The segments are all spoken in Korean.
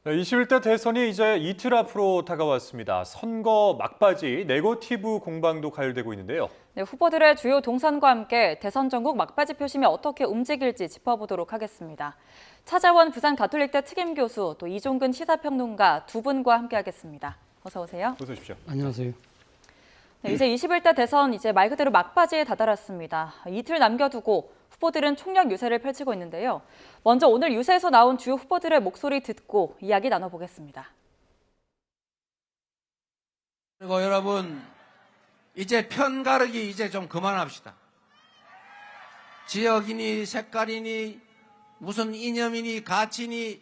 네, 21대 대선이 이제 이틀 앞으로 다가왔습니다. 선거 막바지 네거티브 공방도 가열되고 있는데요. 네, 후보들의 주요 동선과 함께 대선 전국 막바지 표심이 어떻게 움직일지 짚어보도록 하겠습니다. 차재원 부산 가톨릭대 특임 교수, 또 이종근 시사평론가 두 분과 함께하겠습니다. 어서 오세요. 어서 오십시오. 안녕하세요. 네, 이제 21대 대선 이제 말 그대로 막바지에 다다랐습니다. 이틀 남겨두고 후보들은 총력 유세를 펼치고 있는데요. 먼저 오늘 유세에서 나온 주요 후보들의 목소리 듣고 이야기 나눠보겠습니다. 그리고 여러분, 이제 편가르기 이제 좀 그만합시다. 지역이니 색깔이니 무슨 이념이니 가치니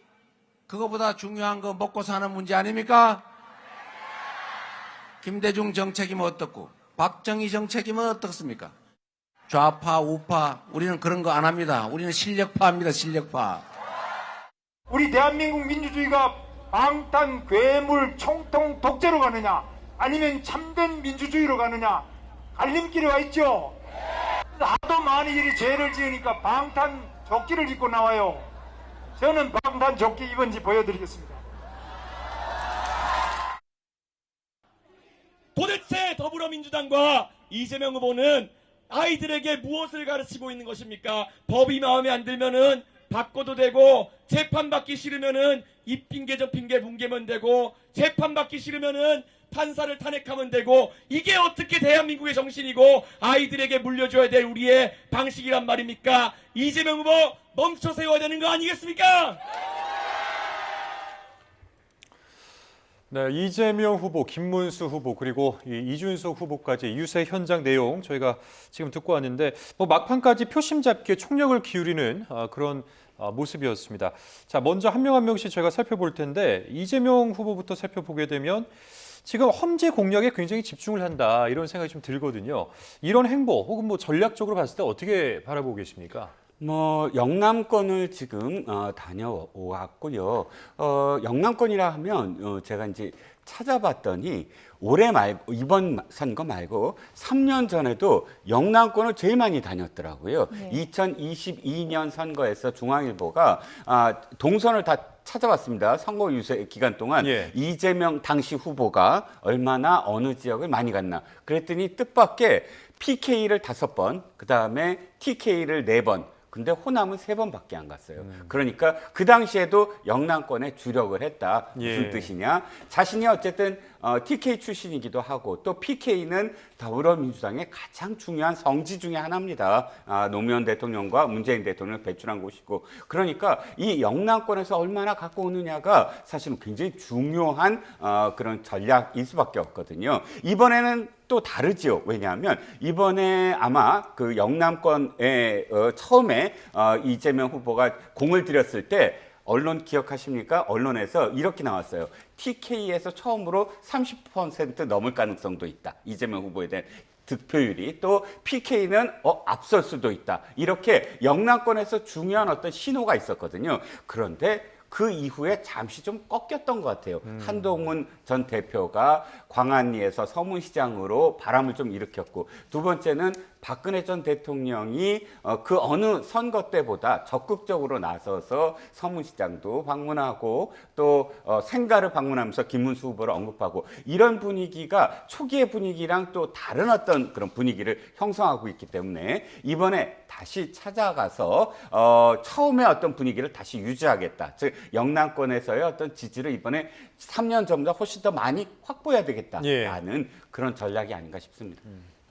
그거보다 중요한 거 먹고 사는 문제 아닙니까? 김대중 정책이면 어떻고 박정희 정책이면 어떻습니까? 좌파 우파 우리는 그런 거 안 합니다. 우리는 실력파입니다. 실력파. 우리 대한민국 민주주의가 방탄, 괴물, 총통, 독재로 가느냐 아니면 참된 민주주의로 가느냐 갈림길에 와 있죠. 하도 많은 일이 죄를 지으니까 방탄 조끼를 입고 나와요. 저는 방탄 조끼 입은지 보여드리겠습니다. 도대체 더불어민주당과 이재명 후보는 아이들에게 무엇을 가르치고 있는 것입니까? 법이 마음에 안 들면은 바꿔도 되고, 재판받기 싫으면은 이 핑계 저 핑계 뭉개면 되고, 재판받기 싫으면은 판사를 탄핵하면 되고, 이게 어떻게 대한민국의 정신이고 아이들에게 물려줘야 될 우리의 방식이란 말입니까? 이재명 후보 멈춰 세워야 되는 거 아니겠습니까? 네, 이재명 후보, 김문수 후보 그리고 이준석 후보까지 유세 현장 내용 저희가 지금 듣고 왔는데 막판까지 표심 잡기에 총력을 기울이는 그런 모습이었습니다. 자, 먼저 한 명 한 명씩 저희가 살펴볼 텐데 이재명 후보부터 살펴보게 되면 지금 험지 공략에 굉장히 집중을 한다 이런 생각이 좀 들거든요. 이런 행보 혹은 전략적으로 봤을 때 어떻게 바라보고 계십니까? 영남권을 지금 다녀왔고요. 영남권이라 하면 제가 이제 찾아봤더니 올해 말고 이번 선거 말고 3년 전에도 영남권을 제일 많이 다녔더라고요. 네. 2022년 선거에서 중앙일보가 동선을 다 찾아봤습니다. 선거 유세 기간 동안 예. 이재명 당시 후보가 얼마나 어느 지역을 많이 갔나. 그랬더니 뜻밖의 PK를 5번, 그다음에 TK를 4번. 근데 호남은 3번밖에 안 갔어요. 그러니까 그 당시에도 영남권에 주력을 했다. 무슨 예. 뜻이냐? 자신이 어쨌든 TK 출신이기도 하고 또 PK는 더불어민주당의 가장 중요한 성지 중에 하나입니다. 노무현 대통령과 문재인 대통령을 배출한 곳이고 그러니까 이 영남권에서 얼마나 갖고 오느냐가 사실은 굉장히 중요한 그런 전략일 수밖에 없거든요. 이번에는 또 다르죠. 왜냐하면 이번에 아마 그 영남권에 처음에 이재명 후보가 공을 들였을 때 언론 기억하십니까? 언론에서 이렇게 나왔어요. TK에서 처음으로 30% 넘을 가능성도 있다. 이재명 후보에 대한 득표율이 또 PK는 앞설 수도 있다. 이렇게 영남권에서 중요한 어떤 신호가 있었거든요. 그런데 그 이후에 잠시 좀 꺾였던 것 같아요. 한동훈 전 대표가 광안리에서 서문시장으로 바람을 좀 일으켰고 두 번째는 박근혜 전 대통령이 그 어느 선거 때보다 적극적으로 나서서 서문시장도 방문하고 또 생가를 방문하면서 김문수 후보를 언급하고 이런 분위기가 초기의 분위기랑 또 다른 어떤 그런 분위기를 형성하고 있기 때문에 이번에 다시 찾아가서 처음에 어떤 분위기를 다시 유지하겠다. 즉 영남권에서의 어떤 지지를 이번에 3년 전보다 훨씬 더 많이 확보해야 되겠다라는 그런 전략이 아닌가 싶습니다.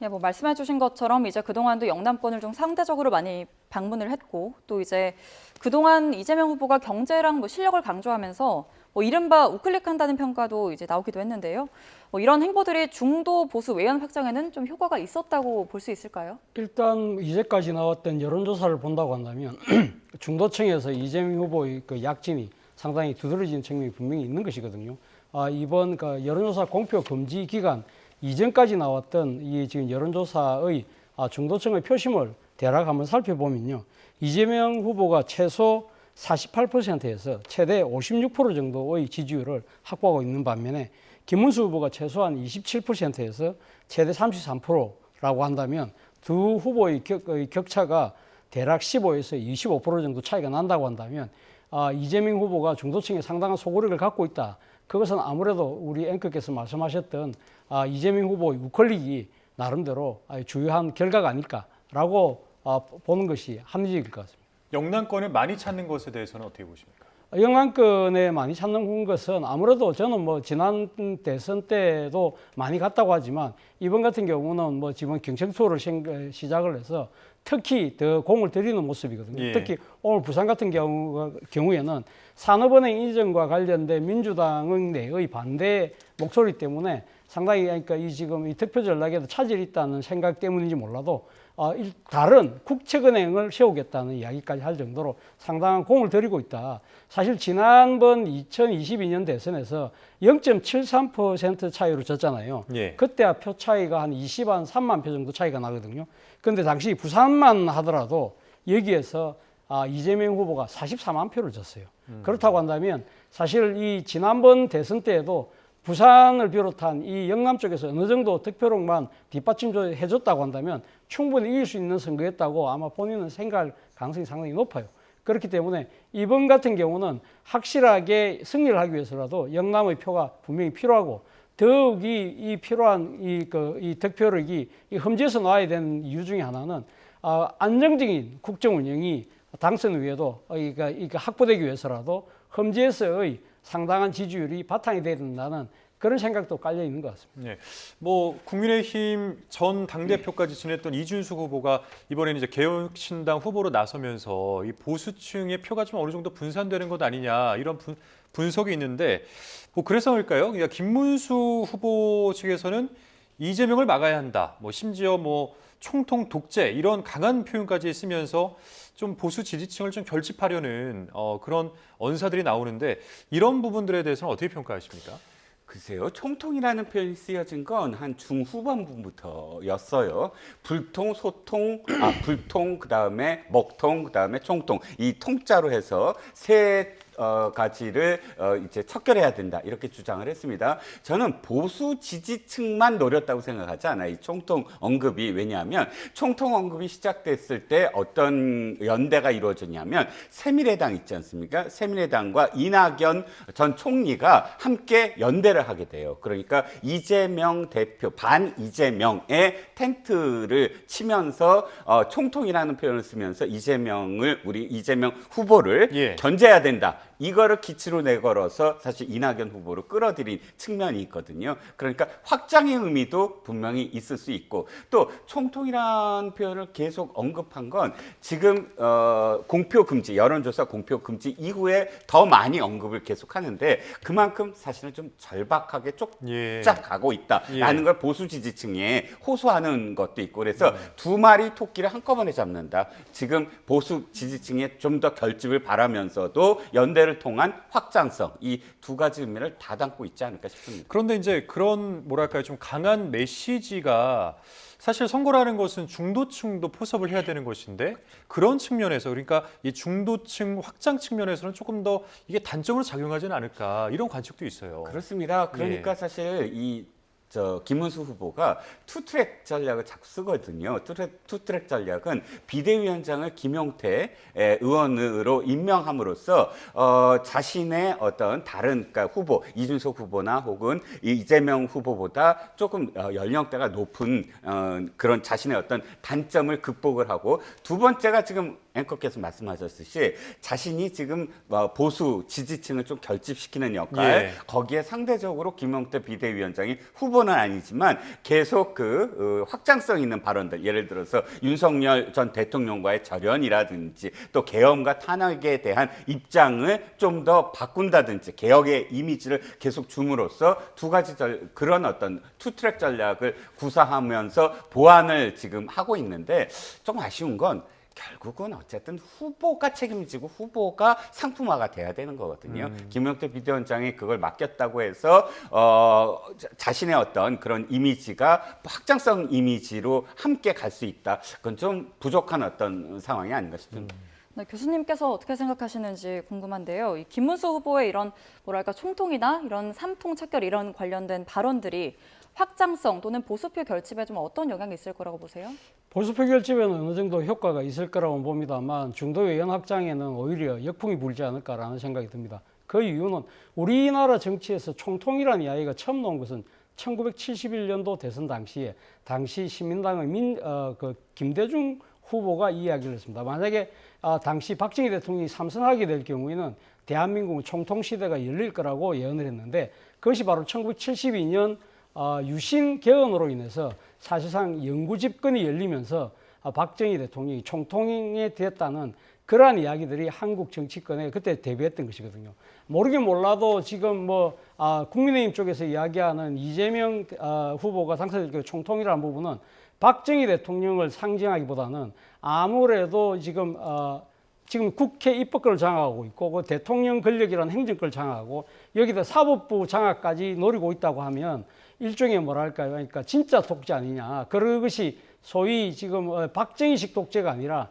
예, 말씀해 주신 것처럼 이제 그동안도 영남권을 좀 상대적으로 많이 방문을 했고 또 이제 그동안 이재명 후보가 경제랑 실력을 강조하면서 이른바 우클릭한다는 평가도 이제 나오기도 했는데요. 이런 행보들이 중도 보수 외연 확장에는 좀 효과가 있었다고 볼 수 있을까요? 일단 이제까지 나왔던 여론조사를 본다고 한다면 중도층에서 이재명 후보의 그 약진이 상당히 두드러지는 측면이 분명히 있는 것이거든요. 이번 그 여론조사 공표 금지 기간 이전까지 나왔던 이 지금 여론조사의 중도층의 표심을 대략 한번 살펴보면요. 이재명 후보가 최소 48%에서 최대 56% 정도의 지지율을 확보하고 있는 반면에 김문수 후보가 최소한 27%에서 최대 33%라고 한다면 두 후보의 격차가 대략 15에서 25% 정도 차이가 난다고 한다면 이재명 후보가 중도층에 상당한 소구력을 갖고 있다. 그것은 아무래도 우리 앵커께서 말씀하셨던 이재명 후보의 우클릭이 나름대로 주요한 결과가 아닐까라고 보는 것이 합리적일 것 같습니다. 영남권을 많이 찾는 것에 대해서는 어떻게 보십니까? 영남권에 많이 찾는 것은 아무래도 저는 뭐 지난 대선 때도 많이 갔다고 하지만 이번 같은 경우는 뭐 지금 경청 투어를 시작을 해서 특히 더 공을 들이는 모습이거든요. 예. 특히 오늘 부산 같은 경우에는 산업은행 이전과 관련된 민주당 내의 반대 목소리 때문에 상당히 그러니까 지금 이 득표 전략에도 차질이 있다는 생각 때문인지 몰라도 다른 국책은행을 세우겠다는 이야기까지 할 정도로 상당한 공을 들이고 있다. 사실 지난번 2022년 대선에서 0.73% 차이로 졌잖아요. 예. 그때 표 차이가 한 23만 표 정도 차이가 나거든요. 그런데 당시 부산만 하더라도 여기에서 이재명 후보가 44만 표를 졌어요. 그렇다고 한다면 사실 이 지난번 대선 때에도 부산을 비롯한 이 영남 쪽에서 어느 정도 득표력만 뒷받침해줬다고 한다면 충분히 이길 수 있는 선거였다고 아마 본인은 생각할 가능성이 상당히 높아요. 그렇기 때문에 이번 같은 경우는 확실하게 승리를 하기 위해서라도 영남의 표가 분명히 필요하고 더욱이 이 필요한 이 득표력이 험지에서 나와야 되는 이유 중에 하나는 안정적인 국정 운영이 당선 후에도 확보되기 위해서라도 험지에서의 상당한 지지율이 바탕이 돼야 된다는 그런 생각도 깔려 있는 것 같습니다. 네, 뭐 국민의힘 전 당대표까지 지냈던 이준수 후보가 이번에는 이제 개혁신당 후보로 나서면서 이 보수층의 표가 좀 어느 정도 분산되는 것 아니냐 이런 분석이 있는데 뭐 그래서일까요? 그러니까 김문수 후보 측에서는 이재명을 막아야 한다. 뭐 심지어 뭐 총통 독재 이런 강한 표현까지 쓰면서 좀 보수 지지층을 좀 결집하려는 그런 언사들이 나오는데 이런 부분들에 대해서는 어떻게 평가하십니까? 글쎄요, 총통이라는 표현이 쓰여진 건 한 중후반부부터였어요. 불통, 소통, 불통, 그 다음에 먹통, 그 다음에 총통. 이 통자로 해서 세 가지를 이제 척결해야 된다 이렇게 주장을 했습니다. 저는 보수 지지층만 노렸다고 생각하지 않아요. 이 총통 언급이 왜냐하면 총통 언급이 시작됐을 때 어떤 연대가 이루어졌냐면 새미래당 있지 않습니까? 새미래당과 이낙연 전 총리가 함께 연대를 하게 돼요. 그러니까 이재명 대표 반 이재명의 텐트를 치면서 총통이라는 표현을 쓰면서 우리 이재명 후보를 견제해야 된다. 이거를 기치로 내걸어서 사실 이낙연 후보로 끌어들인 측면이 있거든요. 그러니까 확장의 의미도 분명히 있을 수 있고 또 총통이라는 표현을 계속 언급한 건 지금 공표 금지, 여론조사 공표 금지 이후에 더 많이 언급을 계속하는데 그만큼 사실은 좀 절박하게 쫙 가고 있다라는 걸 보수 지지층에 호소하는 것도 있고 그래서 두 마리 토끼를 한꺼번에 잡는다. 지금 보수 지지층에 좀 더 결집을 바라면서도 연대를 통한 확장성 이 두 가지 의미를 다 담고 있지 않을까 싶습니다. 그런데 이제 그런 뭐랄까요 좀 강한 메시지가 사실 선거라는 것은 중도층도 포섭을 해야 되는 것인데 그런 측면에서 그러니까 이 중도층 확장 측면에서는 조금 더 이게 단점으로 작용하지는 않을까 이런 관측도 있어요. 그렇습니다. 그러니까 사실 김문수 후보가 투트랙 전략을 자꾸 쓰거든요. 투트랙 전략은 비대위원장을 김용태 의원으로 임명함으로써 자신의 어떤 다른 그러니까 후보 이준석 후보나 혹은 이재명 후보보다 조금 연령대가 높은 그런 자신의 어떤 단점을 극복을 하고 두 번째가 지금 앵커께서 말씀하셨듯이 자신이 지금 보수 지지층을 좀 결집시키는 역할 거기에 상대적으로 김용태 비대위원장이 후보는 아니지만 계속 그 확장성 있는 발언들 예를 들어서 윤석열 전 대통령과의 절연이라든지 또 계엄과 탄핵에 대한 입장을 좀 더 바꾼다든지 개혁의 이미지를 계속 줌으로써 두 가지 그런 어떤 투트랙 전략을 구사하면서 보완을 지금 하고 있는데 조금 아쉬운 건 결국은 어쨌든 후보가 책임지고 후보가 상품화가 돼야 되는 거거든요. 김용태 비대위원장이 그걸 맡겼다고 해서 자신의 어떤 그런 이미지가 확장성 이미지로 함께 갈 수 있다. 그건 좀 부족한 어떤 상황이 아닌가 싶습니다. 네, 교수님께서 어떻게 생각하시는지 궁금한데요. 이 김문수 후보의 이런 뭐랄까 총통이나 이런 삼통 척결 이런 관련된 발언들이 확장성 또는 보수표 결집에 좀 어떤 영향이 있을 거라고 보세요? 보수표 결집에는 어느 정도 효과가 있을 거라고 봅니다만 중도 외연 확장에는 오히려 역풍이 불지 않을까라는 생각이 듭니다. 그 이유는 우리나라 정치에서 총통이라는 이야기가 처음 나온 것은 1971년도 대선 당시에 당시 시민당의 김대중 후보가 이 이야기를 했습니다. 만약에 당시 박정희 대통령이 삼선하게 될 경우에는 대한민국은 총통 시대가 열릴 거라고 예언을 했는데 그것이 바로 1972년 유신 개헌으로 인해서 사실상 영구 집권이 열리면서 박정희 대통령이 총통이 됐다는 그러한 이야기들이 한국 정치권에 그때 대비했던 것이거든요. 모르긴 몰라도 지금 국민의힘 쪽에서 이야기하는 이재명 후보가 당선될 총통이라는 부분은 박정희 대통령을 상징하기보다는 아무래도 지금 국회 입법권을 장악하고 있고 그 대통령 권력이라는 행정권을 장악하고 여기다 사법부 장악까지 노리고 있다고 하면 일종의 뭐랄까요, 그러니까 진짜 독재 아니냐. 그것이 소위 지금 박정희식 독재가 아니라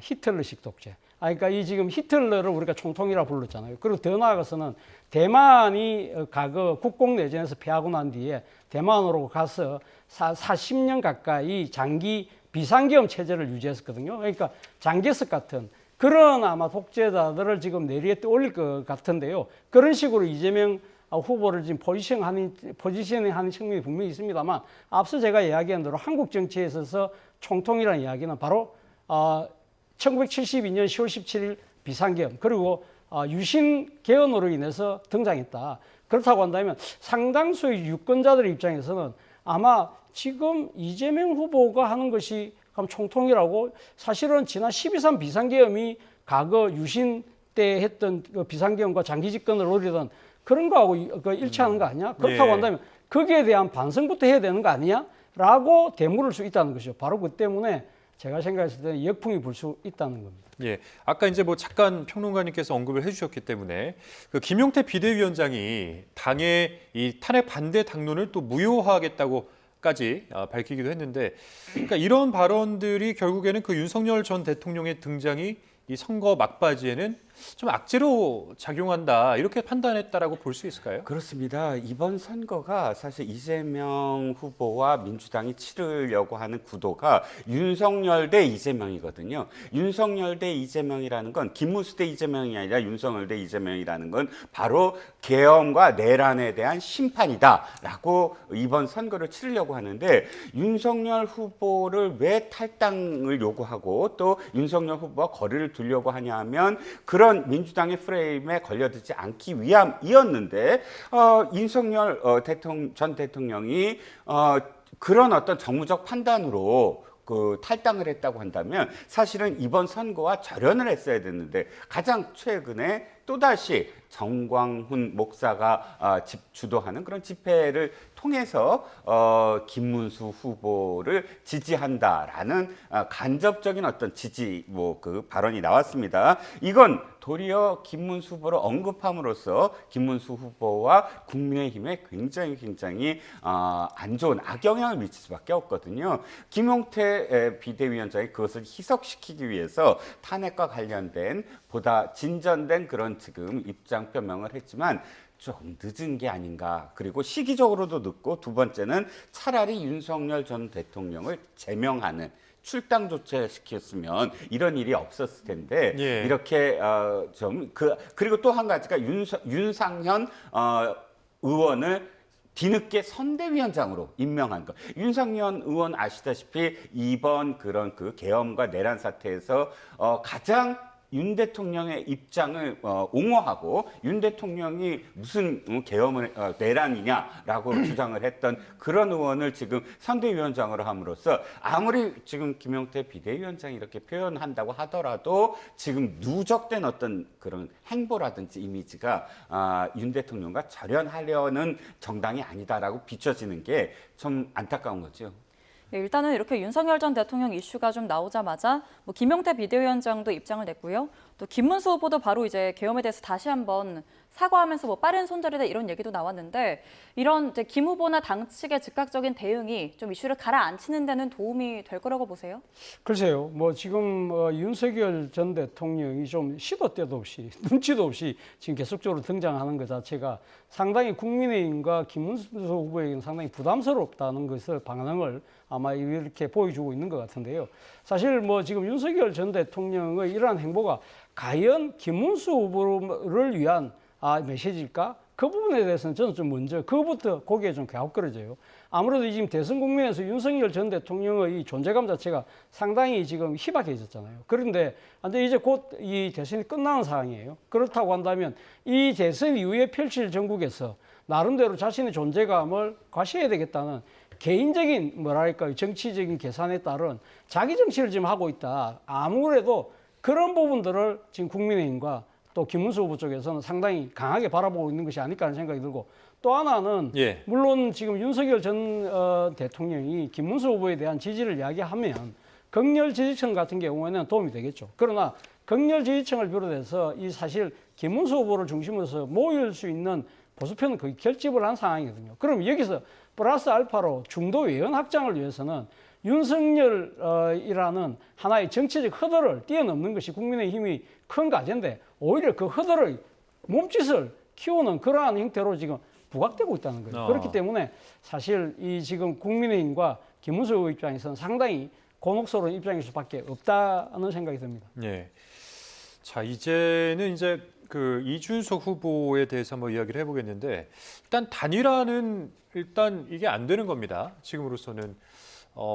히틀러식 독재. 그러니까 이 지금 히틀러를 우리가 총통이라 불렀잖아요. 그리고 더 나아가서는 대만이 과거 국공내전에서 패하고 난 뒤에 대만으로 가서 40년 가까이 장기 비상계엄 체제를 유지했었거든요. 그러니까 장개석 같은 그런 아마 독재자들을 지금 내리에 올릴 것 같은데요. 그런 식으로 이재명 후보를 지금 포지셔닝하는 측면이 분명히 있습니다만 앞서 제가 이야기한 대로 한국 정치에 있어서 총통이라는 이야기는 바로 1972년 10월 17일 비상계엄 그리고 유신 개헌으로 인해서 등장했다. 그렇다고 한다면 상당수의 유권자들의 입장에서는 아마 지금 이재명 후보가 하는 것이 총통이라고 사실은 지난 12.3 비상계엄이 과거 유신 때 했던 그 비상계엄과 장기 집권을 노리던 그런 거하고 일치하는 거 아니야? 그렇다고 한다면 거기에 대한 반성부터 해야 되는 거 아니야? 라고 되물을 수 있다는 것이죠. 바로 그 때문에 제가 생각했을 때는 역풍이 불 수 있다는 겁니다. 예, 아까 이제 잠깐 평론가님께서 언급을 해주셨기 때문에 그 김용태 비대위원장이 당의 이 탄핵 반대 당론을 또 무효화하겠다고까지 밝히기도 했는데, 그러니까 이런 발언들이 결국에는 그 윤석열 전 대통령의 등장이 이 선거 막바지에는 좀 악재로 작용한다 이렇게 판단했다라고 볼 수 있을까요? 그렇습니다. 이번 선거가 사실 이재명 후보와 민주당이 치르려고 하는 구도가 윤석열 대 이재명이거든요. 윤석열 대 이재명이라는 건 김문수 대 이재명이 아니라 윤석열 대 이재명이라는 건 바로 계엄과 내란에 대한 심판이다라고 이번 선거를 치르려고 하는데 윤석열 후보를 왜 탈당을 요구하고 또 윤석열 후보와 거리를 두려고 하냐 하면 그런 민주당의 프레임에 걸려들지 않기 위함이었는데 윤석열 전 대통령이 그런 어떤 정무적 판단으로 그 탈당을 했다고 한다면 사실은 이번 선거와 절연을 했어야 됐는데 가장 최근에 또다시 정광훈 목사가 주도하는 그런 집회를 통해서 김문수 후보를 지지한다라는 간접적인 어떤 지지 그 발언이 나왔습니다. 이건 도리어 김문수 후보를 언급함으로써 김문수 후보와 국민의힘에 굉장히 안 좋은 악영향을 미칠 수밖에 없거든요. 김용태 비대위원장이 그것을 희석시키기 위해서 탄핵과 관련된 보다 진전된 그런 지금 입장 표명을 했지만 좀 늦은 게 아닌가. 그리고 시기적으로도 늦고 두 번째는 차라리 윤석열 전 대통령을 제명하는 출당 조치시켰으면 이런 일이 없었을 텐데 이렇게 그리고 또 한 가지가 윤상현 의원을 뒤늦게 선대위원장으로 임명한 것. 윤상현 의원 아시다시피 이번 그런 그 계엄과 내란 사태에서 가장 윤 대통령의 입장을 옹호하고 윤 대통령이 무슨 계엄을 내란이냐라고 주장을 했던 그런 의원을 지금 선대위원장으로 함으로써 아무리 지금 김용태 비대위원장이 이렇게 표현한다고 하더라도 지금 누적된 어떤 그런 행보라든지 이미지가 윤 대통령과 절연하려는 정당이 아니다라고 비춰지는 게 좀 안타까운 거죠. 일단은 이렇게 윤석열 전 대통령 이슈가 좀 나오자마자 김용태 비대위원장도 입장을 냈고요. 또 김문수 후보도 바로 이제 계엄에 대해서 다시 한번 사과하면서 뭐 빠른 손절이다 이런 얘기도 나왔는데 이런 이제 김 후보나 당 측의 즉각적인 대응이 좀 이슈를 가라앉히는 데는 도움이 될 거라고 보세요? 글쎄요, 뭐 지금 윤석열 전 대통령이 좀 시도 때도 없이 눈치도 없이 지금 계속적으로 등장하는 것 자체가 상당히 국민의힘과 김문수 후보에게는 상당히 부담스럽다는 것을 방향을 아마 이렇게 보여주고 있는 것 같은데요. 사실 뭐 지금 윤석열 전 대통령의 이러한 행보가 과연 김문수 후보를 위한 메시지일까? 그 부분에 대해서는 저는 좀 먼저 그거부터 고개에 좀 갸웃거려져요. 아무래도 지금 대선 국면에서 윤석열 전 대통령의 이 존재감 자체가 상당히 지금 희박해졌잖아요. 그런데 이제 곧 이 대선이 끝나는 상황이에요. 그렇다고 한다면 이 대선 이후에 펼칠 전국에서 나름대로 자신의 존재감을 과시해야 되겠다는 개인적인 뭐랄까 정치적인 계산에 따른 자기 정치를 지금 하고 있다. 아무래도 그런 부분들을 지금 국민의힘과 또 김문수 후보 쪽에서는 상당히 강하게 바라보고 있는 것이 아닐까 하는 생각이 들고 또 하나는 물론 지금 윤석열 전 대통령이 김문수 후보에 대한 지지를 이야기하면 극렬 지지층 같은 경우에는 도움이 되겠죠. 그러나 극렬 지지층을 비롯해서 이 사실 김문수 후보를 중심으로 해서 모일 수 있는 보수표는 거의 결집을 한 상황이거든요. 그럼 여기서 플러스 알파로 중도 외연 확장을 위해서는 윤석열이라는 하나의 정치적 허들을 뛰어넘는 것이 국민의힘이 큰 과제인데 오히려 그 허들의 몸짓을 키우는 그러한 형태로 지금 부각되고 있다는 거예요. 그렇기 때문에 사실 이 지금 국민의힘과 김문수 후보 입장에서는 상당히 곤혹스러운 입장일 수밖에 없다는 생각이 듭니다. 예. 자, 이제는 이제 그 이준석 후보에 대해서 한번 이야기를 해보겠는데 일단 단일화는 일단 이게 안 되는 겁니다. 지금으로서는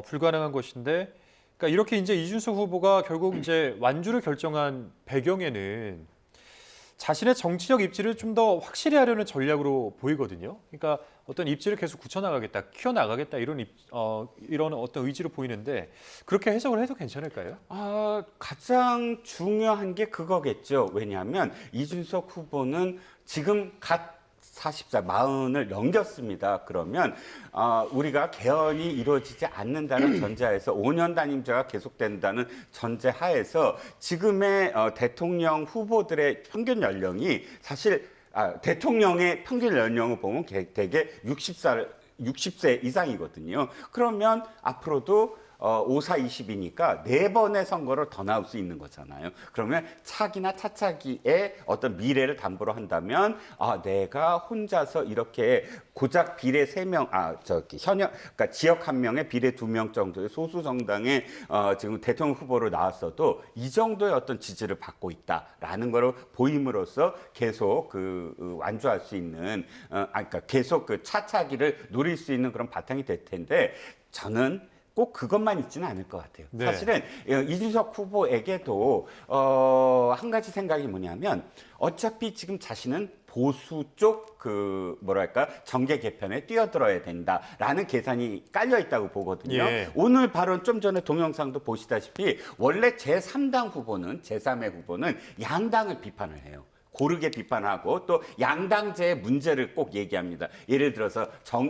불가능한 것인데, 그러니까 이렇게 이제 이준석 후보가 결국 이제 완주를 결정한 배경에는 자신의 정치적 입지를 좀 더 확실히 하려는 전략으로 보이거든요. 그러니까 어떤 입지를 계속 굳혀나가겠다, 키워나가겠다 이런 어떤 의지로 보이는데 그렇게 해석을 해도 괜찮을까요? 가장 중요한 게 그거겠죠. 왜냐하면 이준석 후보는 지금 갓 40살, 40을 넘겼습니다. 그러면 우리가 개헌이 이루어지지 않는다는 전제하에서 5년 단임제가 계속된다는 전제하에서 지금의 대통령 후보들의 평균 연령이 사실 대통령의 평균 연령을 보면 대개 60세 이상이거든요. 그러면 앞으로도 54-20이니까 4번의 선거를 더 나올 수 있는 거잖아요. 그러면 차기나 차차기의 어떤 미래를 담보로 한다면 내가 혼자서 이렇게 고작 비례 3명, 그러니까 지역 1명에 비례 2명 정도의 소수 정당의 지금 대통령 후보로 나왔어도 이 정도의 어떤 지지를 받고 있다라는 거를 보임으로써 계속 완주할 수 있는, 그러니까 계속 그 차차기를 노릴 수 있는 그런 바탕이 될 텐데 저는 꼭 그것만 있지는 않을 것 같아요. 네. 사실은 이준석 후보에게도 한 가지 생각이 뭐냐면 어차피 지금 자신은 보수 쪽 정계 개편에 뛰어들어야 된다라는 계산이 깔려 있다고 보거든요. 예. 오늘 발언 좀 전에 동영상도 보시다시피 원래 제3의 후보는 양당을 비판을 해요. 고르게 비판하고 또 양당제의 문제를 꼭 얘기합니다. 예를 들어서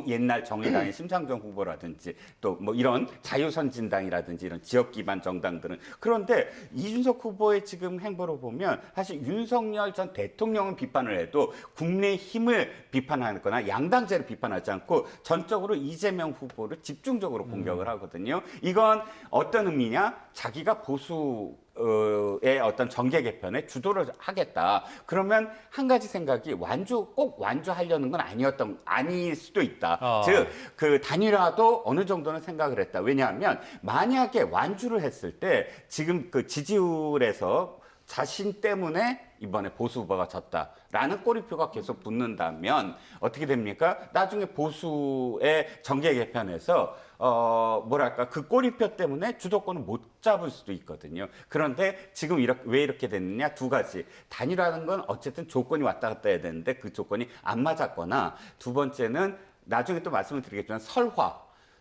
옛날 정의당의 심상정 후보라든지 또 뭐 이런 자유선진당이라든지 이런 지역 기반 정당들은, 그런데 이준석 후보의 지금 행보로 보면 사실 윤석열 전 대통령은 비판을 해도 국민의힘을 비판하거나 양당제를 비판하지 않고 전적으로 이재명 후보를 집중적으로 공격을 하거든요. 이건 어떤 의미냐? 자기가 보수의 어떤 정계 개편에 주도를 하겠다. 그러면 한 가지 생각이 꼭 완주하려는 건 아닐 수도 있다. 즉, 그 단일화도 어느 정도는 생각을 했다. 왜냐하면 만약에 완주를 했을 때 지금 그 지지율에서 자신 때문에 이번에 보수 후보가 졌다라는 꼬리표가 계속 붙는다면 어떻게 됩니까? 나중에 보수의 정계 개편에서 그 꼬리표 때문에 주도권을 못 잡을 수도 있거든요. 그런데 지금 왜 이렇게 됐느냐? 두 가지. 단일화하는 건 어쨌든 조건이 왔다 갔다 해야 되는데 그 조건이 안 맞았거나, 두 번째는 나중에 또 말씀을 드리겠지만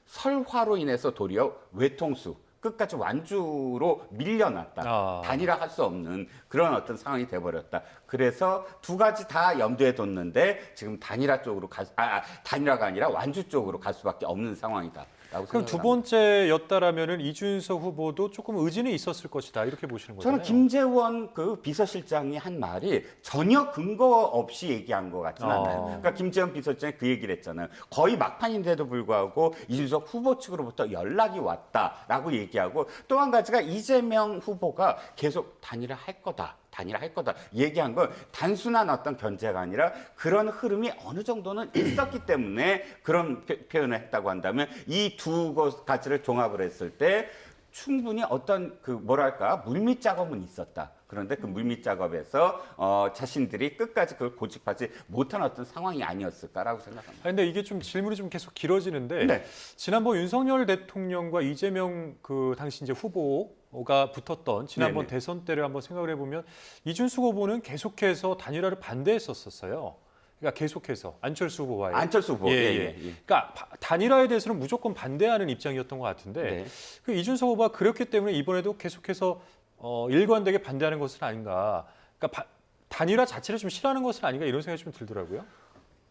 설화로 인해서 도리어 외통수, 끝까지 완주로 밀려났다. 단일화할 수 없는 그런 어떤 상황이 돼버렸다. 그래서 두 가지 다 염두에 뒀는데 지금 단일화가 아니라 완주 쪽으로 갈 수밖에 없는 상황이다. 그럼 두 번째였다라면은 이준석 후보도 조금 의지는 있었을 것이다 이렇게 보시는 거잖아요. 저는 김재원 그 비서실장이 한 말이 전혀 근거 없이 얘기한 것 같지는 않아요. 그러니까 김재원 비서실장이 그 얘기를 했잖아요. 거의 막판인데도 불구하고 이준석 후보 측으로부터 연락이 왔다라고 얘기하고 또 한 가지가 이재명 후보가 계속 단일화할 거다. 얘기한 건 단순한 어떤 견제가 아니라 그런 흐름이 어느 정도는 있었기 때문에 그런 표현을 했다고 한다면 이 두 가지를 종합을 했을 때 충분히 어떤 그 뭐랄까 물밑 작업은 있었다. 그런데 그 물밑 작업에서 자신들이 끝까지 그걸 고집하지 못한 어떤 상황이 아니었을까라고 생각합니다. 근데 이게 좀 질문이 좀 계속 길어지는데 네. 지난번 윤석열 대통령과 이재명 그 당시 이제 후보가 붙었던 지난번 네네. 대선 때를 한번 생각을 해보면 이준석 후보는 계속해서 단일화를 반대했었어요. 그러니까 계속해서 안철수 후보와의 안철수 후보. 예. 그러니까 단일화에 대해서는 무조건 반대하는 입장이었던 것 같은데 네. 그 이준석 후보가 그렇기 때문에 이번에도 계속해서 일관되게 반대하는 것은 아닌가. 그러니까 단일화 자체를 좀 싫어하는 것은 아닌가 이런 생각이 좀 들더라고요.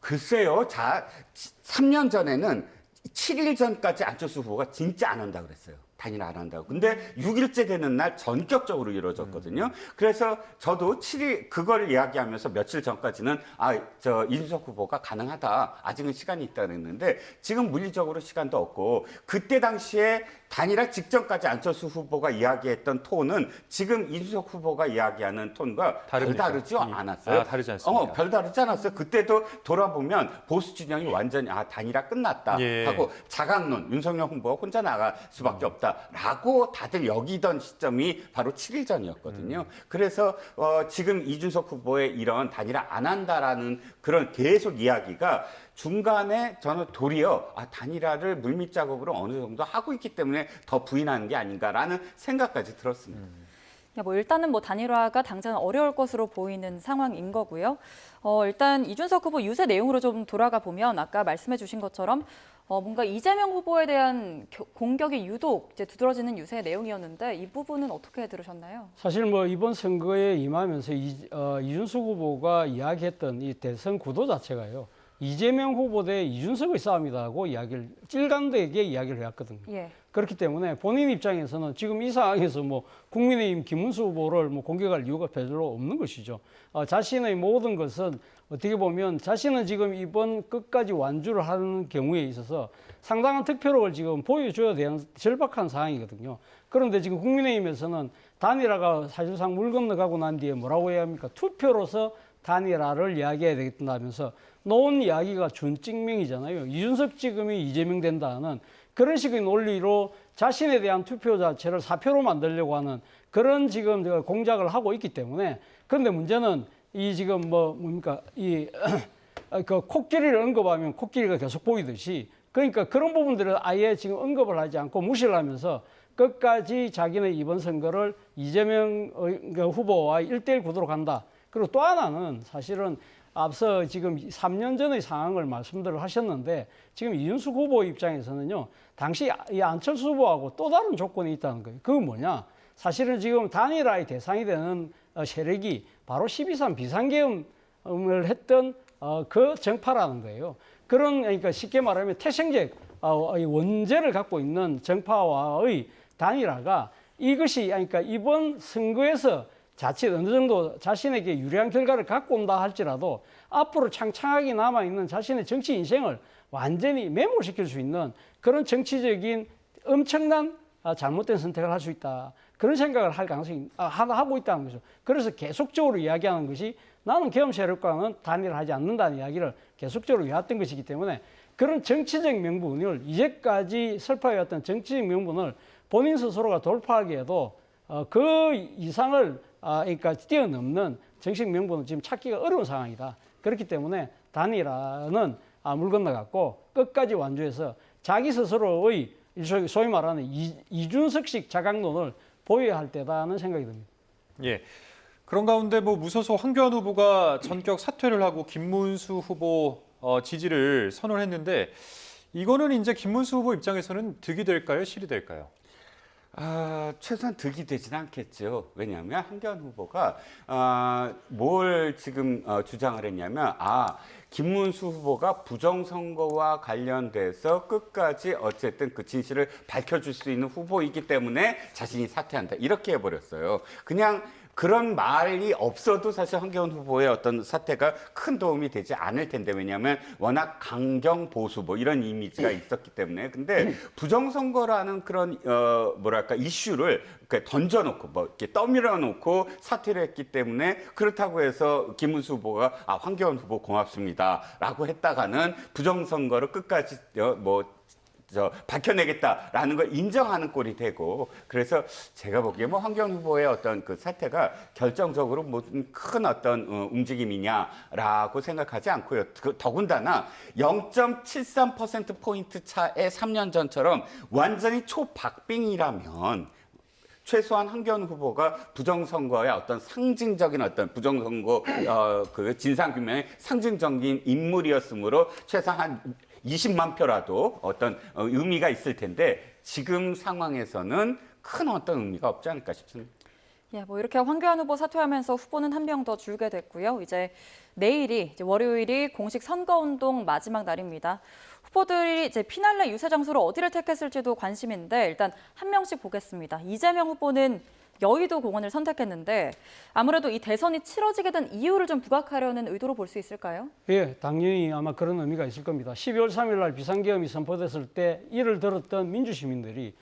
글쎄요. 3년 전에는 7일 전까지 안철수 후보가 진짜 안 한다 그랬어요. 단일화 안 한다고. 근데 6일째 되는 날 전격적으로 이루어졌거든요. 그래서 저도 7일 그걸 이야기하면서 며칠 전까지는 이준석 후보가 가능하다. 아직은 시간이 있다 그랬는데 지금 물리적으로 시간도 없고 그때 당시에 단일화 직전까지 안철수 후보가 이야기했던 톤은 지금 이준석 후보가 이야기하는 톤과 별다르지 않았어요. 다르지 않습니까? 별다르지 않았어요. 그때도 돌아보면 보수 진영이 완전히 단일화 끝났다 하고 자강론 윤석열 후보가 혼자 나갈 수밖에 없다라고 다들 여기던 시점이 바로 7일 전이었거든요. 그래서 지금 이준석 후보의 이런 단일화 안 한다라는 그런 계속 이야기가 중간에 저는 도리어 단일화를 물밑 작업으로 어느 정도 하고 있기 때문에 더 부인하는 게 아닌가라는 생각까지 들었습니다. 일단은 단일화가 당장은 어려울 것으로 보이는 상황인 거고요. 일단 이준석 후보 유세 내용으로 좀 돌아가 보면 아까 말씀해 주신 것처럼 뭔가 이재명 후보에 대한 공격이 유독 이제 두드러지는 유세 내용이었는데 이 부분은 어떻게 들으셨나요? 사실 이번 선거에 임하면서 이준석 후보가 이야기했던 이 대선 구도 자체가요. 이재명 후보 대 이준석의 싸움이라고 찔감되게 이야기를 해왔거든요. 예. 그렇기 때문에 본인 입장에서는 지금 이 상황에서 국민의힘 김문수 후보를 공격할 이유가 별로 없는 것이죠. 자신의 모든 것은 어떻게 보면 자신은 지금 이번 끝까지 완주를 하는 경우에 있어서 상당한 득표력을 지금 보여줘야 되는 절박한 상황이거든요. 그런데 지금 국민의힘에서는 단일화가 사실상 물 건너가고 난 뒤에 뭐라고 해야 합니까? 투표로서 단일화를 이야기해야 되겠다면서 놓은 이야기가 준찍명이잖아요. 이준석 찍으면 이재명 된다는 그런 식의 논리로 자신에 대한 투표 자체를 사표로 만들려고 하는 그런 지금 공작을 하고 있기 때문에 그런데 문제는 이 지금 그 코끼리를 언급하면 코끼리가 계속 보이듯이 그러니까 그런 부분들을 아예 지금 언급을 하지 않고 무시를 하면서 끝까지 자기는 이번 선거를 이재명 후보와 1대1 구도로 간다. 그리고 또 하나는 사실은 앞서 지금 3년 전의 상황을 말씀들을 하셨는데 지금 이준석 후보 입장에서는요. 당시 이 안철수 후보하고 또 다른 조건이 있다는 거예요. 그건 뭐냐? 사실은 지금 단일화의 대상이 되는 세력이 바로 12.3 비상계엄을 했던 그 정파라는 거예요. 그러니까 쉽게 말하면 태생적 원죄를 갖고 있는 정파와의 단일화가 이것이 그러니까 이번 선거에서 자칫 어느 정도 자신에게 유리한 결과를 갖고 온다 할지라도 앞으로 창창하게 남아있는 자신의 정치 인생을 완전히 매몰시킬 수 있는 그런 정치적인 엄청난 잘못된 선택을 할 수 있다. 그런 생각을 할 가능성이 하고 있다는 거죠. 그래서 계속적으로 이야기하는 것이 나는 계엄 세력과는 단일화하지 않는다는 이야기를 계속적으로 해왔던 것이기 때문에 그런 정치적 명분을 이제까지 설파해왔던 정치적 명분을 본인 스스로가 돌파하기에도 그 이상을 그러니까 뛰어넘는 정식 명분은 지금 찾기가 어려운 상황이다. 그렇기 때문에 단일화는 물 건너갔고 끝까지 완주해서 자기 스스로의 소위 말하는 이준석식 자강론을 보여야 할 때다는 생각이 듭니다. 예. 그런 가운데 무소속 황교안 후보가 전격 사퇴를 하고 김문수 후보 지지를 선언했는데 이거는 이제 김문수 후보 입장에서는 득이 될까요? 실이 될까요? 최소한 득이 되지는 않겠죠. 왜냐하면 한교안 후보가 뭘 지금 주장을 했냐면 김문수 후보가 부정선거와 관련돼서 끝까지 어쨌든 그 진실을 밝혀줄 수 있는 후보이기 때문에 자신이 사퇴한다. 이렇게 해버렸어요. 그냥 그런 말이 없어도 사실 황교안 후보의 어떤 사태가 큰 도움이 되지 않을 텐데, 왜냐하면 워낙 강경 보수 뭐 이런 이미지가 있었기 때문에. 근데 부정선거라는 그런 뭐랄까 이슈를 이렇게 던져놓고 뭐 이렇게 떠밀어놓고 사퇴를 했기 때문에, 그렇다고 해서 김문수 후보가 황교안 후보 고맙습니다라고 했다가는 부정선거를 끝까지 밝혀내겠다라는 걸 인정하는 꼴이 되고, 그래서 제가 보기에 뭐 황교안 후보의 어떤 그 사태가 결정적으로 무슨 큰 어떤 움직임이냐라고 생각하지 않고요. 더군다나 0.73%포인트 차의 3년 전처럼 완전히 초박빙이라면 최소한 황교안 후보가 부정선거의 어떤 상징적인 어떤 부정선거 그 진상규명의 상징적인 인물이었으므로 최소한 한 20만 표라도 어떤 의미가 있을 텐데, 지금 상황에서는 큰 어떤 의미가 없지 않을까 싶습니다. 예, 뭐 이렇게 황교안 후보 사퇴하면서 후보는 한 명 더 줄게 됐고요. 이제 내일이 월요일이 공식 선거운동 마지막 날입니다. 후보들이 이제 피날레 유세 장소로 어디를 택했을지도 관심인데, 일단 한 명씩 보겠습니다. 이재명 후보는 여의도 공원을 선택했는데, 아무래도 이 대선이 치러지게 된 이유를 좀 부각하려는 의도로 볼 수 있을까요? 예, 당연히 아마 그런 의미가 있을 겁니다. 12월 3일 날 비상계엄이 선포됐을 때 이를 들었던 민주시민들이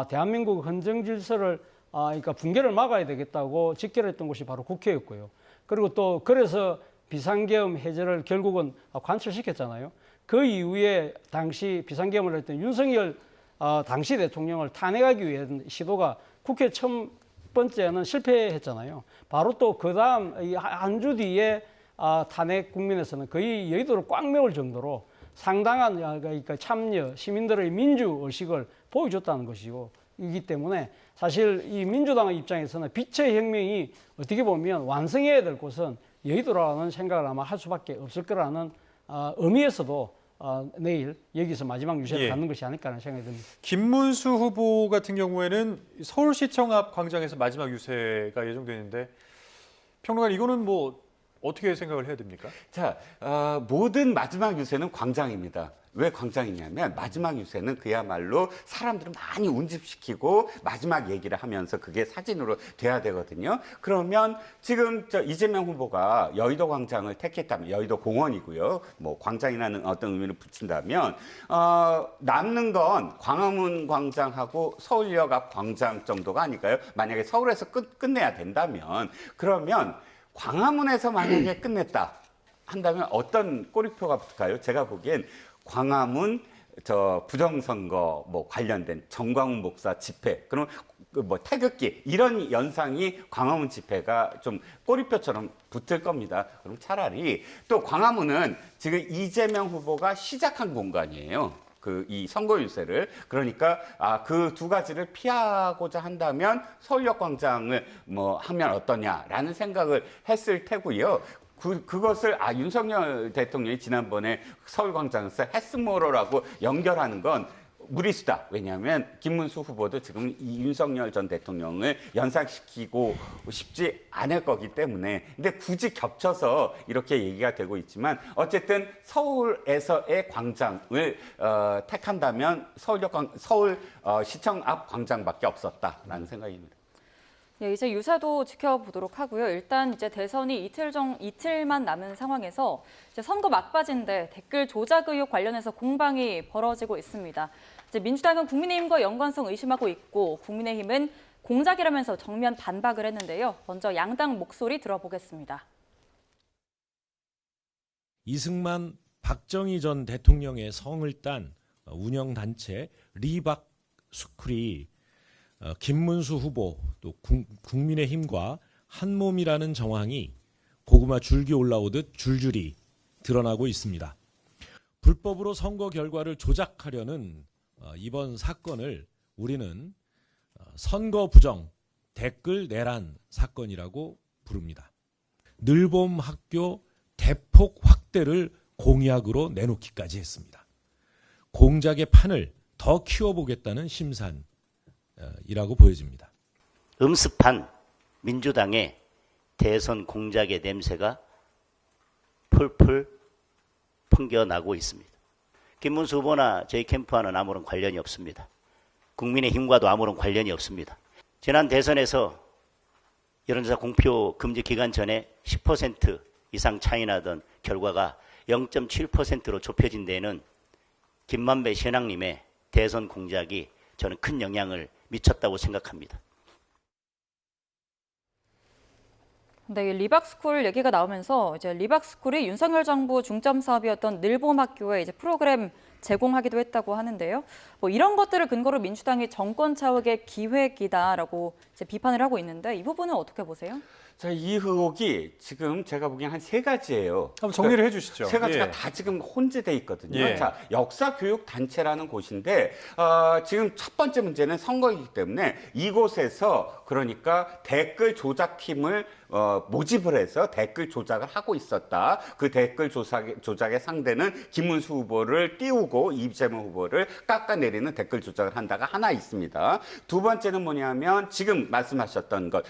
대한민국 헌정 질서를 그러니까 붕괴를 막아야 되겠다고 직결했던 곳이 바로 국회였고요. 그리고 또 그래서 비상계엄 해제를 결국은 관철시켰잖아요. 그 이후에 당시 비상계엄을 했던 윤석열 당시 대통령을 탄핵하기 위한 시도가 국회 첫 번째는 실패했잖아요. 바로 또 그 다음 한 주 뒤에 탄핵 국면에서는 거의 여의도를 꽉 메울 정도로 상당한 그러니까 참여, 시민들의 민주의식을 보여줬다는 것이고, 이기 때문에 사실 이 민주당의 입장에서는 빛의 혁명이 어떻게 보면 완성해야 될 곳은 여의도라는 생각을 아마 할 수밖에 없을 거라는 의미에서도 내일 여기서 마지막 유세를 갖는 것이 아닐까라는 생각이 듭니다. 김문수 후보 같은 경우에는 서울시청 앞 광장에서 마지막 유세가 예정되는데, 평론가 이거는 뭐 어떻게 생각을 해야 됩니까? 자, 모든 마지막 유세는 광장입니다. 왜 광장이냐면 마지막 유세는 그야말로 사람들을 많이 운집시키고 마지막 얘기를 하면서 그게 사진으로 돼야 되거든요. 그러면 지금 이재명 후보가 여의도 광장을 택했다면, 여의도 공원이고요. 뭐 광장이라는 어떤 의미를 붙인다면 남는 건 광화문 광장하고 서울역 앞 광장 정도가 아닐까요? 만약에 서울에서 끝내야 된다면, 그러면 광화문에서 만약에 끝냈다 한다면 어떤 꼬리표가 붙을까요? 제가 보기엔 광화문 부정선거 뭐 관련된 정광훈 목사 집회, 그럼 뭐 태극기 이런 연상이 광화문 집회가 좀 꼬리표처럼 붙을 겁니다. 그럼 차라리, 또 광화문은 지금 이재명 후보가 시작한 공간이에요. 이 선거 유세를. 그러니까 그 두 가지를 피하고자 한다면 서울역 광장을 뭐 하면 어떠냐라는 생각을 했을 테고요. 그것을 윤석열 대통령이 지난번에 서울광장에서 헬스모로라고 연결하는 건 무리수다. 왜냐하면 김문수 후보도 지금 이 윤석열 전 대통령을 연상시키고 싶지 않을 거기 때문에. 근데 굳이 겹쳐서 이렇게 얘기가 되고 있지만, 어쨌든 서울에서의 광장을 택한다면 서울 시청 앞 광장밖에 없었다라는 생각입니다. 예, 이제 유세도 지켜보도록 하고요. 일단 이제 대선이 이틀만 남은 상황에서 이제 선거 막바지인데 댓글 조작 의혹 관련해서 공방이 벌어지고 있습니다. 이제 민주당은 국민의힘과 연관성 의심하고 있고, 국민의힘은 공작이라면서 정면 반박을 했는데요. 먼저 양당 목소리 들어보겠습니다. 이승만, 박정희 전 대통령의 성을 딴 운영단체 리박 스쿨이 김문수 후보 또 국민의힘과 한 몸이라는 정황이 고구마 줄기 올라오듯 줄줄이 드러나고 있습니다. 불법으로 선거 결과를 조작하려는 이번 사건을 우리는 선거 부정, 댓글 내란 사건이라고 부릅니다. 늘봄 학교 대폭 확대를 공약으로 내놓기까지 했습니다. 공작의 판을 더 키워보겠다는 심산이라고 보여집니다. 음습한 민주당의 대선 공작의 냄새가 풀풀 풍겨나고 있습니다. 김문수 후보나 저희 캠프와는 아무런 관련이 없습니다. 국민의힘과도 아무런 관련이 없습니다. 지난 대선에서 여론조사 공표 금지 기간 전에 10% 이상 차이 나던 결과가 0.7%로 좁혀진 데에는 김만배 신앙님의 대선 공작이 저는 큰 영향을 미쳤다고 생각합니다. 네, 리박스쿨 얘기가 나오면서 이제 리박스쿨이 윤석열 정부 중점 사업이었던 늘봄학교에 이제 프로그램 제공하기도 했다고 하는데요. 뭐 이런 것들을 근거로 민주당이 정권 차옥의 기획이다라고 이제 비판을 하고 있는데 이 부분은 어떻게 보세요? 자, 이 의혹이 지금 제가 보기엔 한 3가지예요. 한번 정리를 해주시죠. 3가지가 예. 다 지금 혼재돼 있거든요. 예. 자, 역사교육단체라는 곳인데 지금 첫 번째 문제는 선거이기 때문에 이곳에서 그러니까 댓글 조작팀을 모집을 해서 댓글 조작을 하고 있었다. 그 댓글 조작의 상대는 김문수 후보를 띄우고 이재명 후보를 깎아내리는 댓글 조작을 한다가 하나 있습니다. 두 번째는 뭐냐면 지금 말씀하셨던 것,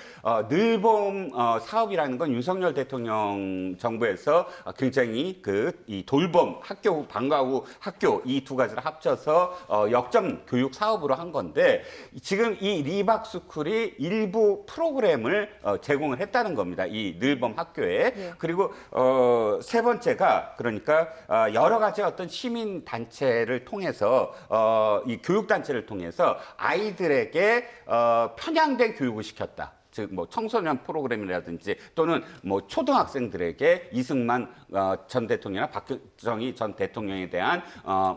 늘봄 사업이라는 건 윤석열 대통령 정부에서 굉장히 이 돌봄 학교, 방과 후 학교 이 두 가지를 합쳐서 역점 교육 사업으로 한 건데 지금 이 리박스쿨이 일부 프로그램을 제공을 했다는 겁니다. 이 늘봄 학교에. 예. 그리고 세 번째가 그러니까 여러 가지 어떤 시민 단체를 통해서 이 교육 단체를 통해서 아이들에게 편향된 교육을 시켰다. 즉 뭐 청소년 프로그램이라든지 또는 뭐 초등학생들에게 이승만 전 대통령이나 박정희 전 대통령에 대한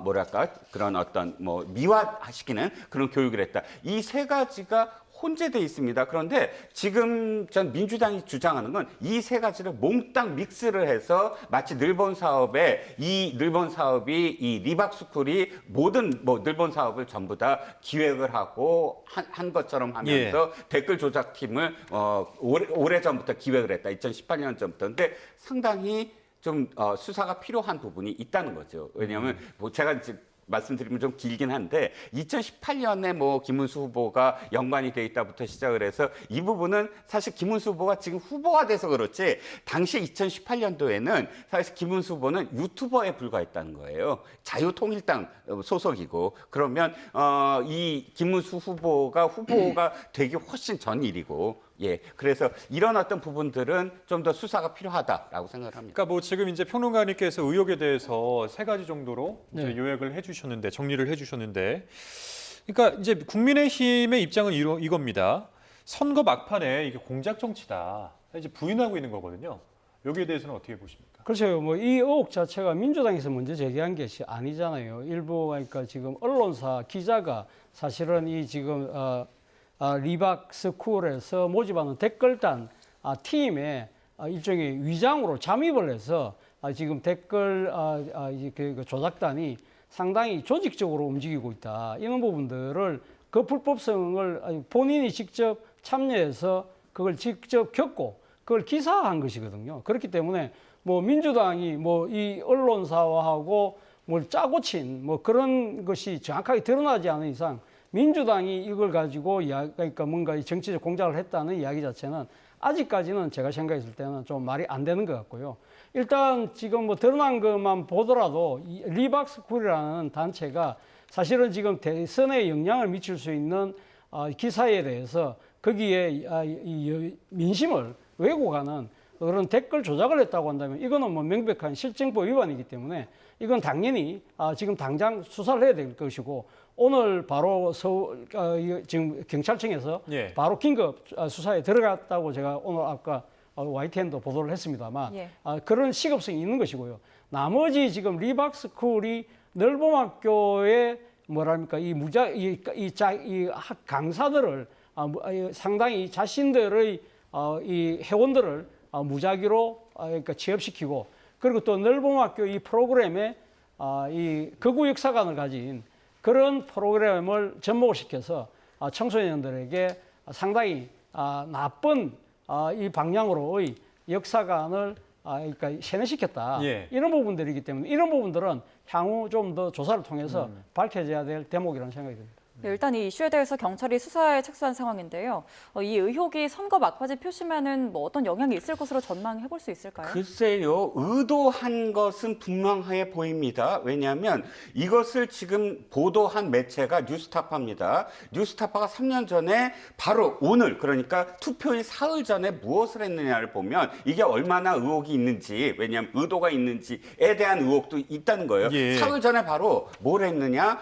뭐랄까 그런 어떤 뭐 미화시키는 그런 교육을 했다. 이 3가지가 혼재돼 있습니다. 그런데 지금 전 민주당이 주장하는 건 이 3가지를 몽땅 믹스를 해서 마치 늘본 사업이 이 리박스쿨이 모든 뭐 늘본 사업을 전부 다 기획을 하고 한 것처럼 하면서 댓글 조작팀을 오래전부터 기획을 했다. 2018년 전부터. 근데 상당히 좀 수사가 필요한 부분이 있다는 거죠. 왜냐하면 뭐 제가 이제 말씀드리면 좀 길긴 한데 2018년에 뭐 김문수 후보가 연관이 돼 있다부터 시작을 해서 이 부분은 사실 김문수 후보가 지금 후보가 돼서 그렇지 당시 2018년도에는 사실 김문수 후보는 유튜버에 불과했다는 거예요. 자유통일당 소속이고 그러면 이 김문수 후보가 되기 훨씬 전 일이고 그래서 이런 어떤 부분들은 좀 더 수사가 필요하다라고 생각을 합니다. 그러니까 뭐 지금 이제 평론가님께서 의혹에 대해서 3가지 정도로 이제 요약을 해주셨는데 정리를 해주셨는데, 그러니까 이제 국민의힘의 입장은 이겁니다. 선거 막판에 이게 공작 정치다 이제 부인하고 있는 거거든요. 여기에 대해서는 어떻게 보십니까? 그렇죠. 뭐 이 의혹 자체가 민주당에서 먼저 제기한 것이 아니잖아요. 일부 그러니까 지금 언론사 기자가 사실은 이 지금 리박스쿨에서 모집하는 댓글단 팀에 일종의 위장으로 잠입을 해서 지금 댓글 그 조작단이 상당히 조직적으로 움직이고 있다. 이런 부분들을 그 불법성을 본인이 직접 참여해서 그걸 직접 겪고 그걸 기사화한 것이거든요. 그렇기 때문에 뭐 민주당이 뭐 이 언론사와하고 뭘 짜고 친 뭐 그런 것이 정확하게 드러나지 않은 이상 민주당이 이걸 가지고 그러니까 뭔가 정치적 공작을 했다는 이야기 자체는 아직까지는 제가 생각했을 때는 좀 말이 안 되는 것 같고요. 일단 지금 뭐 드러난 것만 보더라도 이 리박스쿨이라는 단체가 사실은 지금 대선에 영향을 미칠 수 있는 기사에 대해서 거기에 민심을 왜곡하는 그런 댓글 조작을 했다고 한다면 이거는 뭐 명백한 실정법 위반이기 때문에 이건 당연히 지금 당장 수사를 해야 될 것이고 오늘 바로 지금 경찰청에서 바로 긴급 수사에 들어갔다고 제가 오늘 아까 YTN도 보도를 했습니다만 그런 시급성이 있는 것이고요. 나머지 지금 리박스쿨이 늘봄학교에 뭐랄까 이 강사들을 상당히 자신들의 이 회원들을 무작위로 그러니까 취업시키고 그리고 또 늘봄학교 이 프로그램에 이 극우 역사관을 가진 그런 프로그램을 접목을 시켜서 청소년들에게 상당히 나쁜 이 방향으로의 역사관을 그러니까 세뇌시켰다. 이런 부분들이기 때문에 이런 부분들은 향후 좀 더 조사를 통해서 밝혀져야 될 대목이라는 생각이 듭니다. 네, 일단 이 이슈에 대해서 경찰이 수사에 착수한 상황인데요. 이 의혹이 선거 막바지 표심에는 뭐 어떤 영향이 있을 것으로 전망해 볼 수 있을까요? 글쎄요, 의도한 것은 분명해 보입니다. 왜냐하면 이것을 지금 보도한 매체가 뉴스타파입니다. 뉴스타파가 3년 전에 바로 오늘, 그러니까 투표일 사흘 전에 무엇을 했느냐를 보면 이게 얼마나 의혹이 있는지, 왜냐하면 의도가 있는지에 대한 의혹도 있다는 거예요. 예. 사흘 전에 바로 뭘 했느냐,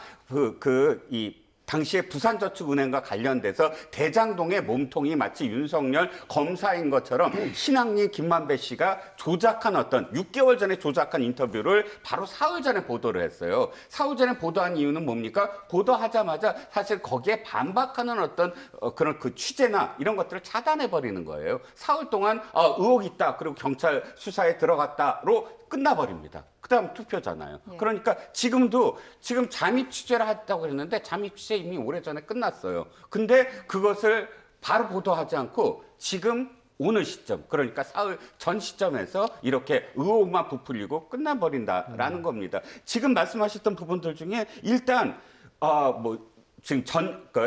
당시에 부산저축은행과 관련돼서 대장동의 몸통이 마치 윤석열 검사인 것처럼 신앙린 김만배 씨가 조작한 6개월 전에 조작한 인터뷰를 바로 사흘 전에 보도를 했어요. 사흘 전에 보도한 이유는 뭡니까? 보도하자마자 사실 거기에 반박하는 그런 그 취재나 이런 것들을 차단해 버리는 거예요. 사흘 동안 의혹 있다, 그리고 경찰 수사에 들어갔다로 끝나버립니다. 그다음 투표잖아요. 예. 그러니까 지금 잠입 취재를 했다고 그랬는데 잠입 취재 이미 오래전에 끝났어요. 근데 그것을 바로 보도하지 않고 지금 오늘 시점, 그러니까 사흘 전 시점에서 이렇게 의혹만 부풀리고 끝나버린다라는 겁니다. 지금 말씀하셨던 부분들 중에 일단 지금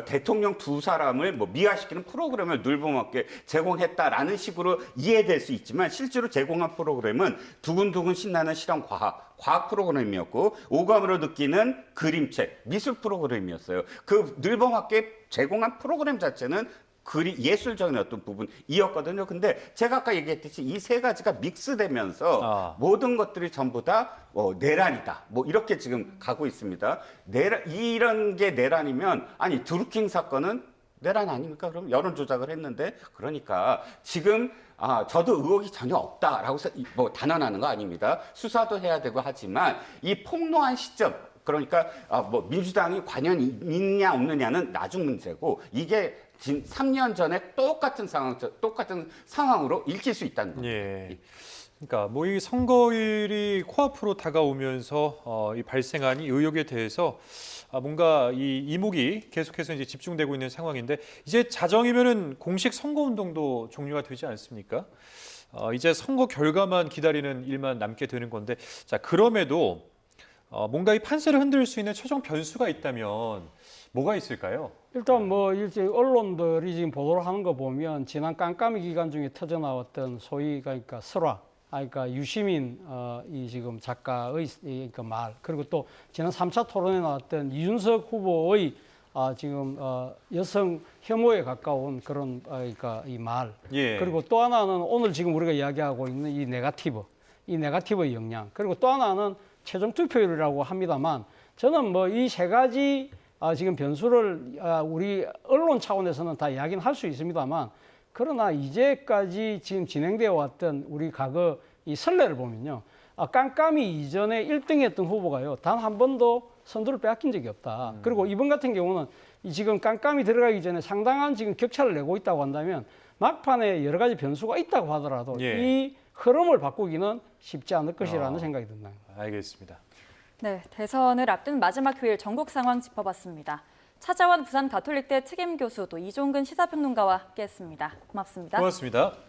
대통령 두 사람을 미화시키는 프로그램을 늘봄없게 제공했다라는 식으로 이해될 수 있지만 실제로 제공한 프로그램은 두근두근 신나는 실험 과학 프로그램이었고 오감으로 느끼는 그림책, 미술 프로그램이었어요. 그 늘봄없게 제공한 프로그램 자체는 예술적인 어떤 부분이었거든요. 근데 제가 아까 얘기했듯이 이 세 가지가 믹스되면서 모든 것들이 전부 다 내란이다. 이렇게 지금 가고 있습니다. 이런 게 내란이면, 아니, 드루킹 사건은 내란 아닙니까? 그럼 여론 조작을 했는데, 그러니까 지금 저도 의혹이 전혀 없다라고 단언하는 거 아닙니다. 수사도 해야 되고 하지만 이 폭로한 시점, 그러니까 민주당이 관여이 있냐 없느냐는 나중 문제고, 이게 지금 3년 전에 똑같은 상황으로 읽힐 수 있다는 겁니다. 예. 그러니까 이 선거일이 코앞으로 다가오면서 이 발생한 이 의혹에 대해서 뭔가 이 이목이 계속해서 이제 집중되고 있는 상황인데, 이제 자정이면은 공식 선거운동도 종료가 되지 않습니까? 이제 선거 결과만 기다리는 일만 남게 되는 건데, 자, 그럼에도 뭔가 이 판세를 흔들 수 있는 최종 변수가 있다면 뭐가 있을까요? 일단 이제 언론들이 지금 보도를 하는 거 보면 지난 깜깜이 기간 중에 터져 나왔던 소위 그러니까 설화, 그러니까 유시민 이 지금 작가의 그 말, 그리고 또 지난 3차 토론에 나왔던 이준석 후보의 지금 여성 혐오에 가까운 그런 그러니까 이 말, 예. 그리고 또 하나는 오늘 지금 우리가 이야기하고 있는 이 네거티브의 영향, 그리고 또 하나는 최종 투표율이라고 합니다만, 저는 이 세 가지 지금 변수를 우리 언론 차원에서는 다 이야기는 할 수 있습니다만, 그러나 이제까지 지금 진행되어 왔던 우리 과거 이 선례를 보면요, 깜깜이 이전에 1등했던 후보가요 단 한 번도 선두를 빼앗긴 적이 없다. 그리고 이번 같은 경우는 지금 깜깜이 들어가기 전에 상당한 지금 격차를 내고 있다고 한다면, 막판에 여러 가지 변수가 있다고 하더라도 예. 이 흐름을 바꾸기는 쉽지 않을 것이라는 생각이 듭니다. 알겠습니다. 네, 대선을 앞둔 마지막 휴일 전국 상황 짚어봤습니다. 차자원 부산 가톨릭대 특임 교수 또 이종근 시사평론가와 함께했습니다. 고맙습니다. 고맙습니다.